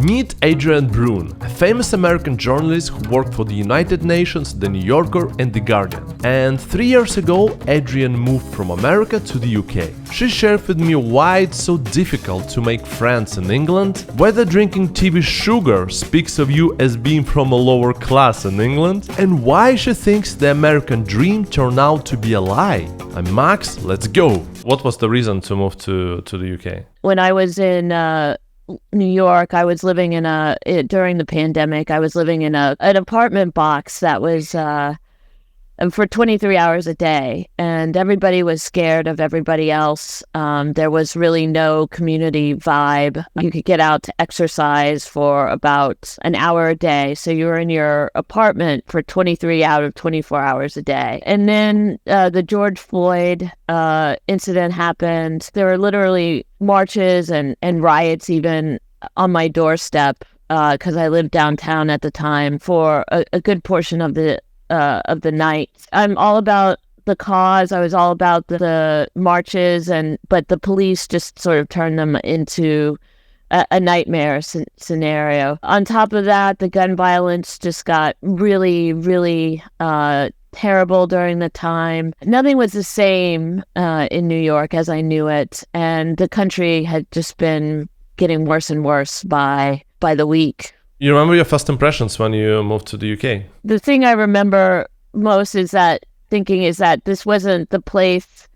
Meet Adrian Brune, a famous American journalist who worked for the United Nations, The New Yorker and The Guardian. And 3 years ago, Adrian moved from America to the UK. She shared with me why it's so difficult to make friends in England, whether drinking TV sugar speaks of you as being from a lower class in England, and why she thinks the American dream turned out to be a lie. I'm Max, let's go! What was the reason to move to the UK? When I was in New York, I was living in during the pandemic, I was living in an apartment box that was for 23 hours a day, and everybody was scared of everybody else. There was really no community vibe. You could get out to exercise for about an hour a day, so you were in your apartment for 23 out of 24 hours a day. And then the George Floyd incident happened. There were literally marches and riots even on my doorstep because I lived downtown at the time for a good portion of the night. I'm all about the cause. I was all about the marches, but the police just sort of turned them into a nightmare scenario. On top of that, the gun violence just got really, really terrible during the time. Nothing was the same in New York as I knew it, and the country had just been getting worse and worse by the week. You remember your first impressions when you moved to the UK? The thing I remember most is that this wasn't the place,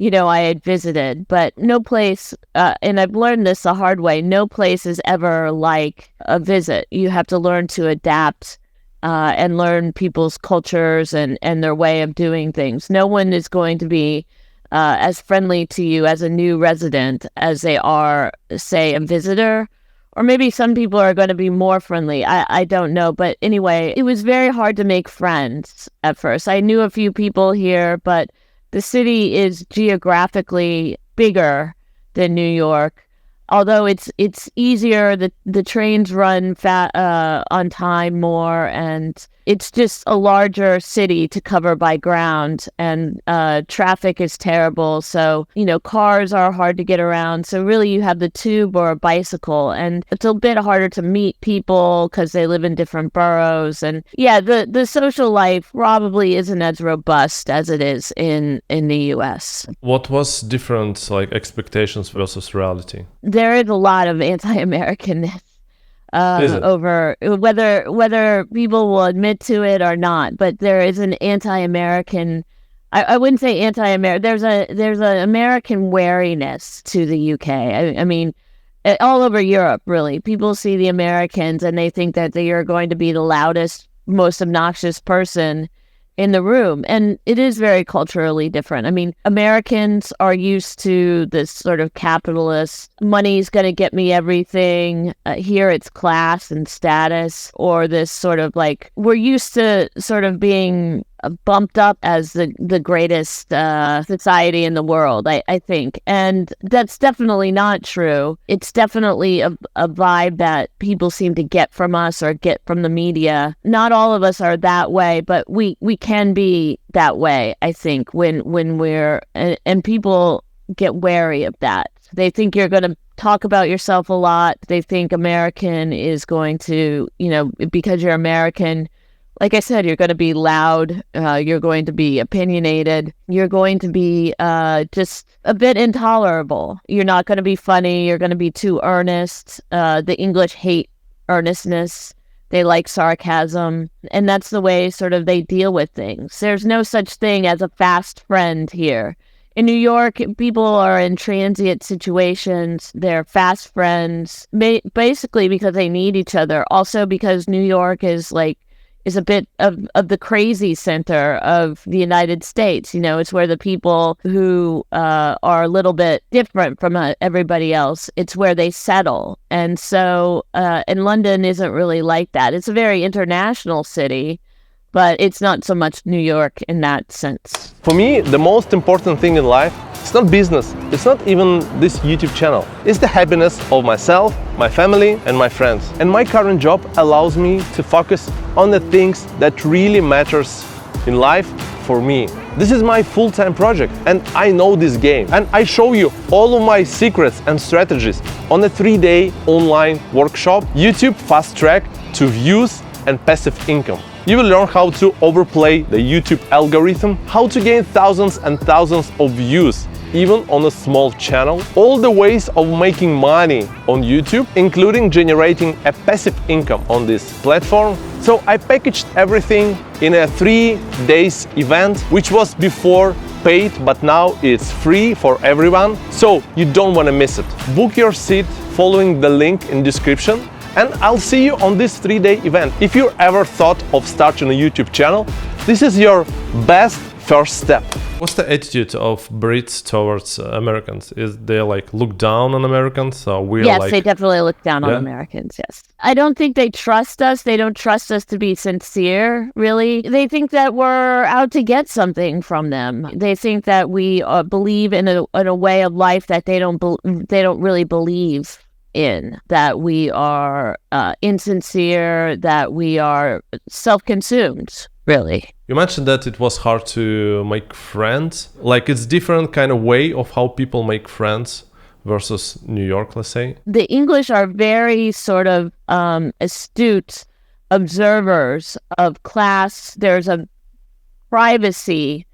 I had visited, but no place, and I've learned this the hard way, no place is ever like a visit. You have to learn to adapt and learn people's cultures and their way of doing things. No one is going to be as friendly to you as a new resident as they are, say, a visitor. Or maybe some people are going to be more friendly. I don't know. But anyway, it was very hard to make friends at first. I knew a few people here, but the city is geographically bigger than New York. Although it's easier, the trains run on time more, and it's just a larger city to cover by ground, and traffic is terrible. So, cars are hard to get around. So really you have the tube or a bicycle, and it's a bit harder to meet people because they live in different boroughs. And yeah, the social life probably isn't as robust as it is in the US. What was different, like expectations versus reality? There is a lot of anti-Americanness. Over whether people will admit to it or not, but there is an anti-American. I wouldn't say anti-American. There's an American wariness to the UK. I mean, all over Europe, really. People see the Americans and they think that they are going to be the loudest, most obnoxious person in the room. And it is very culturally different. I mean, Americans are used to this sort of capitalist, money's going to get me everything. Here it's class and status, or this sort of like, we're used to sort of being bumped up as the greatest society in the world, I think. And that's definitely not true. It's definitely a vibe that people seem to get from us or get from the media. Not all of us are that way, but we can be that way, I think, when we're, and people get wary of that. They think you're going to talk about yourself a lot. They think American is going to, because you're American, like I said, you're going to be loud, you're going to be opinionated, you're going to be just a bit intolerable. You're not going to be funny, you're going to be too earnest. The English hate earnestness. They like sarcasm, and that's the way sort of they deal with things. There's no such thing as a fast friend here. In New York, people are in transient situations. They're fast friends, basically because they need each other. Also because New York is a bit of the crazy center of the United States. It's where the people who are a little bit different from everybody else, it's where they settle. And so, and London isn't really like that. It's a very international city, but it's not so much New York in that sense. For me, the most important thing in life, it's not business, it's not even this YouTube channel. It's the happiness of myself, my family and my friends. And my current job allows me to focus on the things that really matters in life for me. This is my full-time project and I know this game. And I show you all of my secrets and strategies on a 3-day online workshop, YouTube Fast Track to Views and Passive Income. You will learn how to overplay the YouTube algorithm, how to gain thousands and thousands of views even on a small channel, all the ways of making money on YouTube, including generating a passive income on this platform. So I packaged everything in a 3-day event, which was before paid, but now it's free for everyone. So you don't want to miss it. Book your seat following the link in description, and I'll see you on this 3-day event. If you ever thought of starting a YouTube channel, this is your best first step. What's the attitude of Brits towards Americans? Is they like look down on Americans? So we're yes, like... they definitely look down on Americans, yes. I don't think they trust us. They don't trust us to be sincere, really. They think that we're out to get something from them. They think that we believe in a way of life that they don't really believe in, that we are insincere, that we are self-consumed, really. You mentioned that it was hard to make friends. Like it's different kind of way of how people make friends versus New York, let's say. The English are very sort of astute observers of class. There's a privacy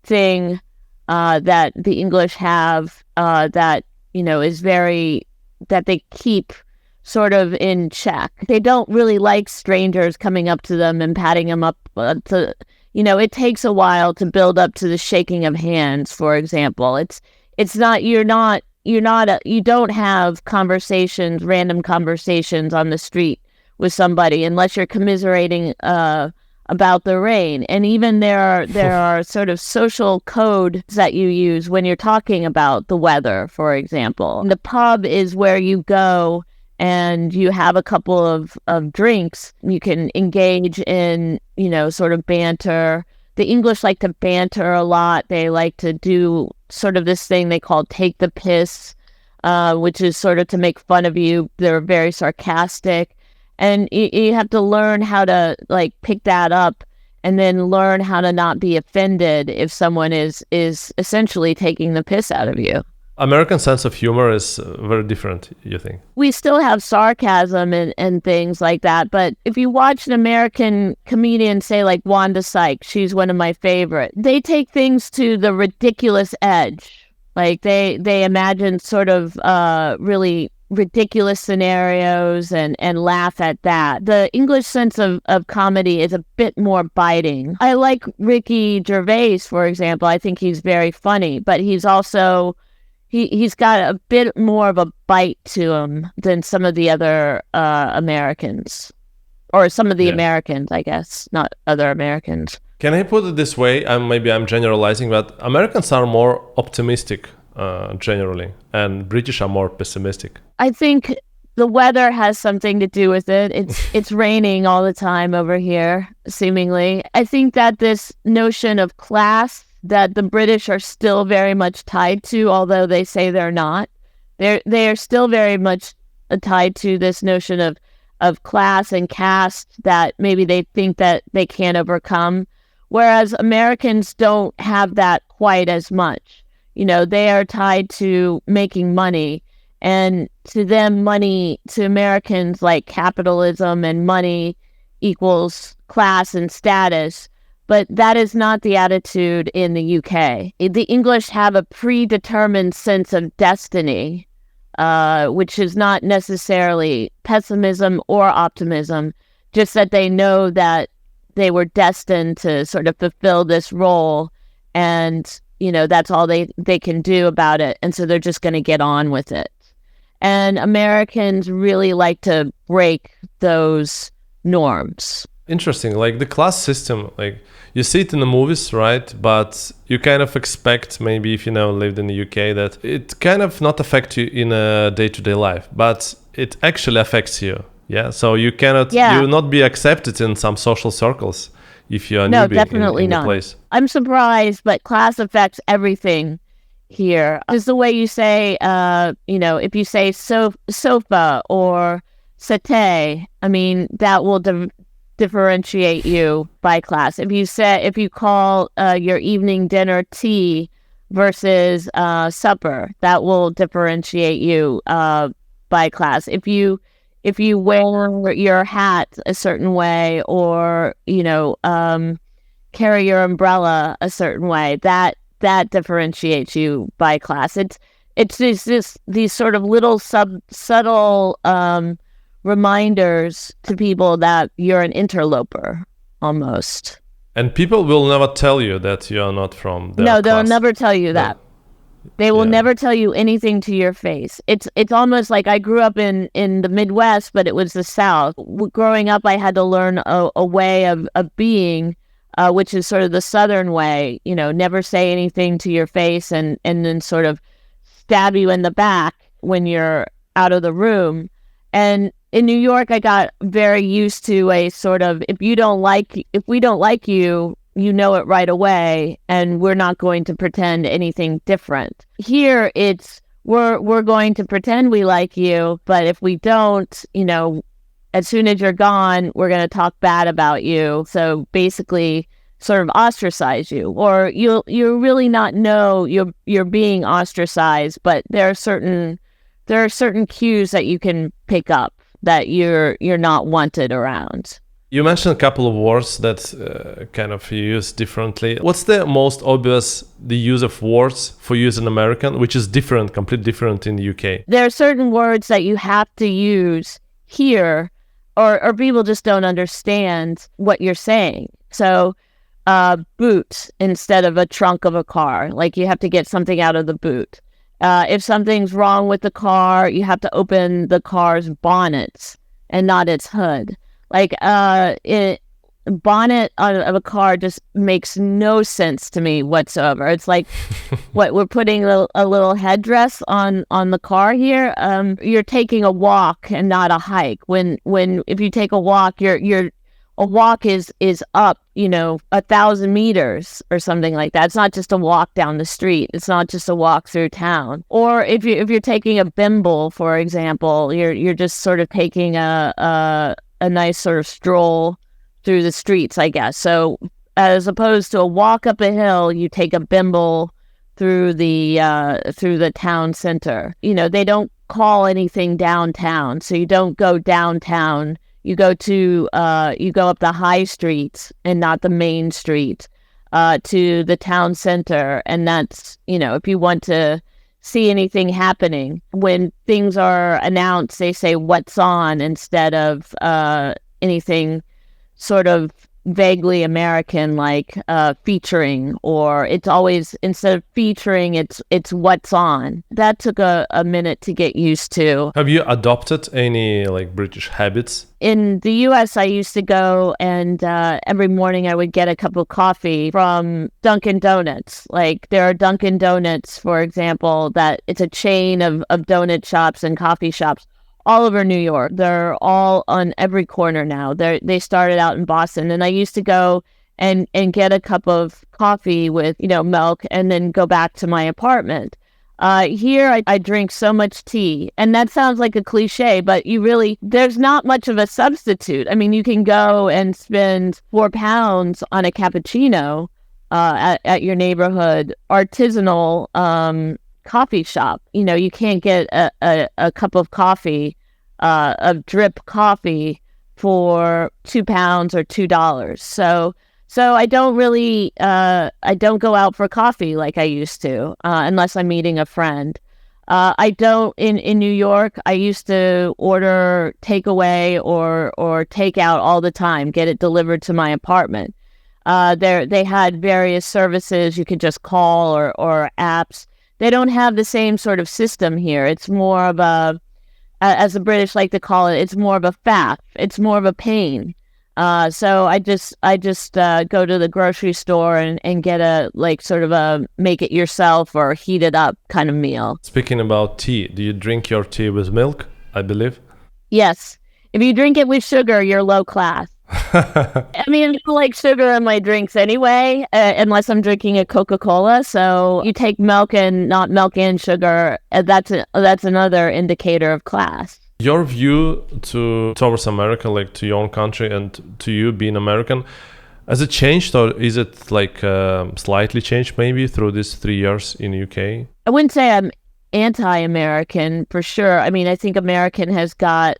thing that the English have that, you know, is very, that they keep sort of in check. They don't really like strangers coming up to them and patting them up to, you know, it takes a while to build up to the shaking of hands, for example. It's not, you don't have conversations, random conversations on the street with somebody unless you're commiserating about the rain. And even there are sort of social codes that you use when you're talking about the weather, for example. The pub is where you go and you have a couple of drinks. You can engage in, you know, sort of banter. The English like to banter a lot. They like to do sort of this thing they call take the piss, which is sort of to make fun of you. They're very sarcastic. And you have to learn how to like pick that up and then learn how to not be offended if someone is essentially taking the piss out of you. American sense of humor is very different, you think? We still have sarcasm and things like that, but if you watch an American comedian, say like Wanda Sykes, she's one of my favorite, they take things to the ridiculous edge. Like they imagine sort of really ridiculous scenarios and laugh at that. The English sense of comedy is a bit more biting. I like Ricky Gervais, for example. I think he's very funny, but he's also... He's got a bit more of a bite to him than some of the other Americans. Or some of the Americans, I guess, not other Americans. Can I put it this way? Maybe I'm generalizing, but Americans are more optimistic generally, and British are more pessimistic. I think the weather has something to do with it. It's raining all the time over here, seemingly. I think that this notion of class that the British are still very much tied to, although they say they're not. They are still very much tied to this notion of class and caste that maybe they think that they can't overcome, whereas Americans don't have that quite as much. You know, they are tied to making money, and to them, money, to Americans, like capitalism and money equals class and status. But that is not the attitude in the UK. The English have a predetermined sense of destiny, which is not necessarily pessimism or optimism, just that they know that they were destined to sort of fulfill this role, and, you know, that's all they can do about it. And so they're just going to get on with it. And Americans really like to break those norms. Interesting. Like the class system, like you see it in the movies, right? But you kind of expect, maybe if you never lived in the UK, that it kind of not affect you in a day-to-day life, but it actually affects you. Yeah. So you cannot, you will not be accepted in some social circles if you are newbie in the place. I'm surprised, but class affects everything here. It's the way you say, you know, if you say sofa or satay, I mean, that will differentiate you by class. If you call your evening dinner tea versus supper, that will differentiate you by class. If you wear your hat a certain way, or carry your umbrella a certain way, that differentiates you by class. It's these sort of little subtle reminders to people that you're an interloper almost. And people will never tell you that you are not from their class. They'll never tell you that. They will never tell you anything to your face. It's almost like I grew up in the Midwest, but it was the South. Growing up, I had to learn a way of being, which is sort of the Southern way. Never say anything to your face, and then sort of stab you in the back when you're out of the room. And in New York, I got very used to a sort of, if we don't like you, you know it right away, and we're not going to pretend anything different. Here, it's we're going to pretend we like you, but if we don't, as soon as you're gone, we're going to talk bad about you. So basically, sort of ostracize you, or you'll really not know you're being ostracized, but there are certain cues that you can pick up that you're not wanted around. You mentioned a couple of words that kind of you use differently. What's the most obvious, the use of words for you as an American, which is different, completely different in the UK? There are certain words that you have to use here, or people just don't understand what you're saying. So boot instead of a trunk of a car, like you have to get something out of the boot. If something's wrong with the car, you have to open the car's bonnet and not its hood. Like bonnet of a car just makes no sense to me whatsoever. It's like, what, we're putting a little headdress on the car here. You're taking a walk and not a hike. If you take a walk, a walk is up, 1,000 meters or something like that. It's not just a walk down the street. It's not just a walk through town. Or if you're taking a bimble, for example, you're just sort of taking a nice sort of stroll through the streets, I guess. So as opposed to a walk up a hill, you take a bimble through the town center. They don't call anything downtown, so you don't go downtown. You go up the high street and not the main street to the town center. And that's, if you want to see anything happening, when things are announced, they say what's on instead of anything sort of vaguely American, like featuring, or it's always, instead of featuring, it's what's on. That took a minute to get used to. Have you adopted any British habits? In the US, I used to go and every morning I would get a cup of coffee from Dunkin' Donuts. Like, there are Dunkin' Donuts, for example, that it's a chain of donut shops and coffee shops all over New York. They're all on every corner now. They started out in Boston, and I used to go and get a cup of coffee with, milk, and then go back to my apartment. Here, I drink so much tea, and that sounds like a cliche, but there's not much of a substitute. I mean, you can go and spend £4 on a cappuccino at your neighborhood artisanal coffee shop. You can't get a cup of coffee, of drip coffee, for £2 or $2. So I don't really, I don't go out for coffee like I used to, unless I'm meeting a friend. I don't, in New York, I used to order takeaway or takeout all the time, get it delivered to my apartment. They had various services you could just call or apps. They don't have the same sort of system here. It's more of a, as the British like to call it, it's more of a faff. It's more of a pain. So I just go to the grocery store and get a sort of a make it yourself or heat it up kind of meal. Speaking about tea, do you drink your tea with milk, I believe? Yes. If you drink it with sugar, you're low class. I mean, I don't like sugar in my drinks anyway, unless I'm drinking a Coca-Cola. So you take milk and not milk and sugar, that's another indicator of class. Your view towards America, like to your own country and to you being American, has it changed, or is it like slightly changed maybe through these 3 years in UK? I wouldn't say I'm anti-American for sure. I mean, I think American has got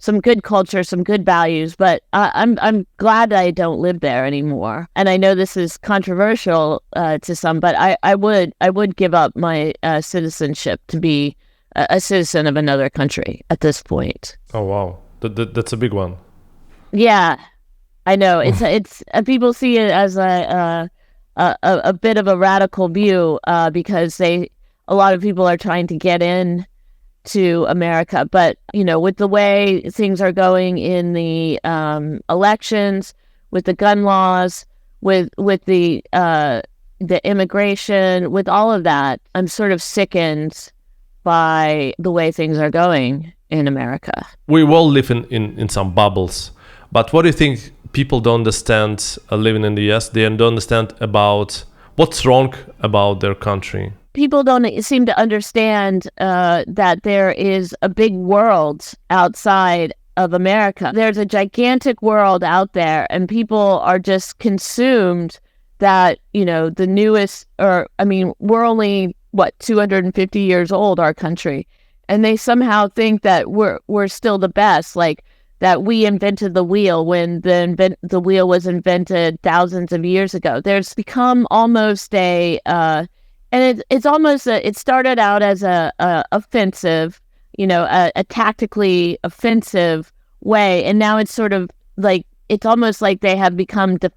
some good culture, some good values, but I'm glad I don't live there anymore. And I know this is controversial to some, but I would give up my citizenship to be a citizen of another country at this point. Oh wow, that's a big one. Yeah, I know. It's people see it as a bit of a radical view because a lot of people are trying to get in to America, but with the way things are going in the elections, with the gun laws, with the immigration, with all of that, I'm sort of sickened by the way things are going in America. We all live in some bubbles, but what do you think people don't understand living in the US? They don't understand about what's wrong about their country. People don't seem to understand that there is a big world outside of America. There's a gigantic world out there, and people are just consumed that, the newest, we're only, 250 years old, our country, and they somehow think that we're still the best, like that we invented the wheel when the wheel was invented thousands of years ago. There's become almost and it's almost it started out as a offensive, a tactically offensive way, and now it's sort of like it's almost like they have become de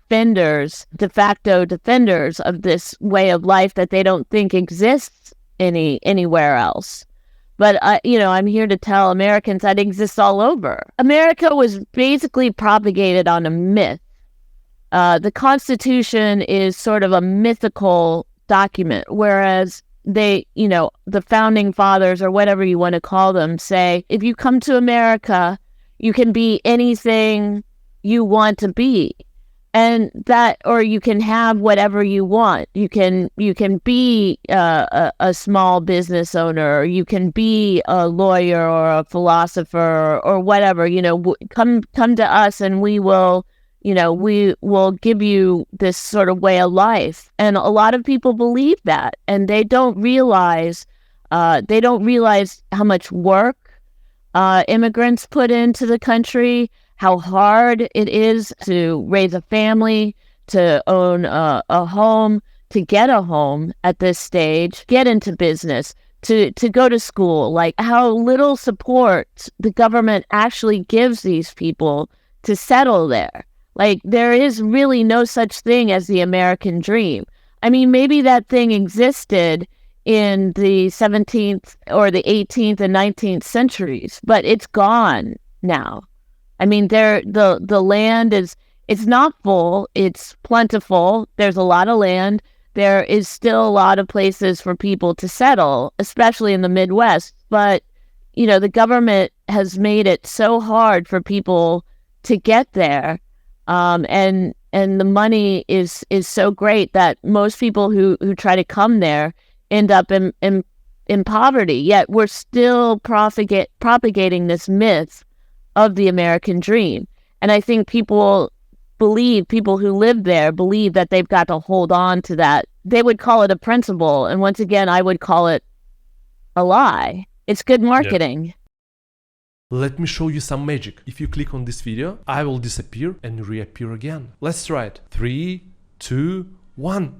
facto defenders of this way of life that they don't think exists anywhere else. But I'm here to tell Americans that it exists all over. America was basically propagated on a myth. The Constitution is sort of a mythical document, whereas the founding fathers, or whatever you want to call them, say if you come to America, you can be anything you want to be, and or you can have whatever you want. You can be a small business owner, or you can be a lawyer or a philosopher or whatever. Come to us, and we will give you this sort of way of life. And a lot of people believe that, and they don't realize how much work immigrants put into the country, how hard it is to raise a family, to own a home, to get a home at this stage, get into business, to go to school, like how little support the government actually gives these people to settle there. Like, there is really no such thing as the American dream. I mean, maybe that thing existed in the 17th or the 18th and 19th centuries, but it's gone now. I mean, the land it's not full, it's plentiful. There's a lot of land. There is still a lot of places for people to settle, especially in the Midwest. But, the government has made it so hard for people to get there. And the money is so great that most people who try to come there end up in poverty. Yet we're still propagating this myth of the American dream. And I think people who live there believe that they've got to hold on to that. They would call it a principle. And once again, I would call it a lie. It's good marketing. Yeah. Let me show you some magic. If you click on this video, I will disappear and reappear again. Let's try it. 3, 2, 1.